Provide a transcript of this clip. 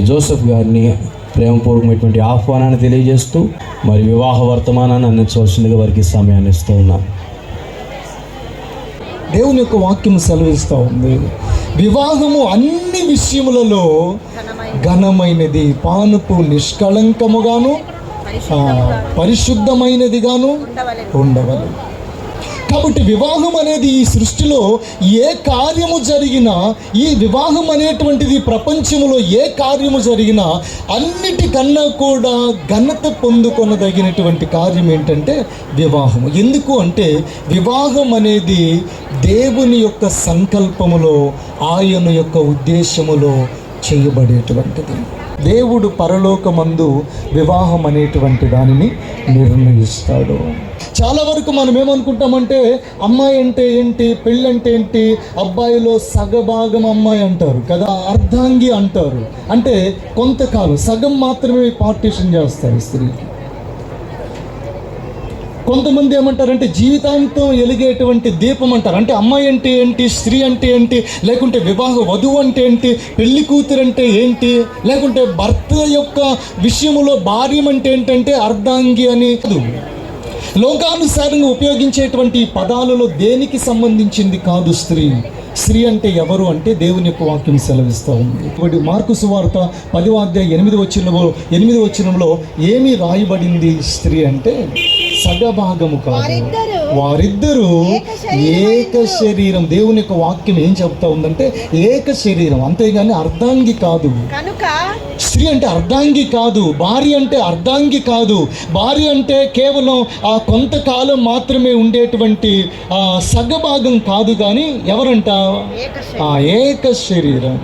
Joseph గారిని ప్రేమపూర్వకమైనటువంటి ఆహ్వానాన్ని తెలియజేస్తూ మరి వివాహ వర్తమానాన్ని అందించవలసిందిగా వారికి సమయాన్ని ఇస్తూ ఉన్నాం. దేవుని యొక్క వాక్యం సెలవిస్తూ ఉంది, వివాహము అన్ని విషయములలో ఘనమైనది, పానుపు నిష్కళంకముగాను పరిశుద్ధమైనదిగాను ఉండవలెను. కాబట్టి వివాహం అనేది ఈ సృష్టిలో ఏ కార్యము జరిగినా, ఈ వివాహం అనేటువంటిది ప్రపంచంలో ఏ కార్యము జరిగినా అన్నిటికన్నా కూడా ఘనత పొందుకొనదగినటువంటి కార్యం ఏంటంటే వివాహము. ఎందుకు అంటే వివాహం అనేది దేవుని యొక్క సంకల్పములో, ఆయన యొక్క ఉద్దేశములో చేయబడేటువంటిది. దేవుడు పరలోకమందు వివాహం అనేటువంటి దానిని నిర్ణయిస్తాడు. చాలా వరకు మనం ఏమనుకుంటామంటే అమ్మాయి అంటే ఏంటి, పెళ్ళి అంటే ఏంటి, అబ్బాయిలో సగభాగం అమ్మాయి అంటారు కదా, అర్ధాంగి అంటారు. అంటే కొంతకాలం సగం మాత్రమే పార్టీషన్ చేస్తారు స్త్రీకి. కొంతమంది ఏమంటారంటే జీవితాంతం వెలిగేటువంటి దీపం అంటారు. అంటే అమ్మాయి అంటే ఏంటి, స్త్రీ అంటే ఏంటి, లేకుంటే వివాహ వధువు అంటే ఏంటి, పెళ్లి కూతురు అంటే ఏంటి, లేకుంటే భర్త యొక్క విషయంలో భార్యం అంటే ఏంటంటే అర్ధాంగి అని. లోకానుసారంగా ఉపయోగించేటువంటి పదాలలో దేనికి సంబంధించింది కాదు స్త్రీ. స్త్రీ అంటే ఎవరు అంటే దేవుని యొక్క వాక్యం సెలవిస్తూ ఉంది. ఇప్పుడు మార్కు సువార్త 10వ అధ్యాయం 8వ వచనంలో ఏమి రాయబడింది? స్త్రీ అంటే సగభాగము కాదు, వారిద్దరూ ఏక శరీరం. దేవుని యొక్క వాక్యం ఏం చెప్తా ఉందంటే ఏక శరీరం, అంతేగాని అర్ధాంగి కాదు. స్త్రీ అంటే అర్ధాంగి కాదు, భార్య అంటే అర్ధాంగి కాదు. భార్య అంటే కేవలం ఆ కొంతకాలం మాత్రమే ఉండేటువంటి సగభాగం కాదు, కానీ ఎవరంట? ఏక శరీరం.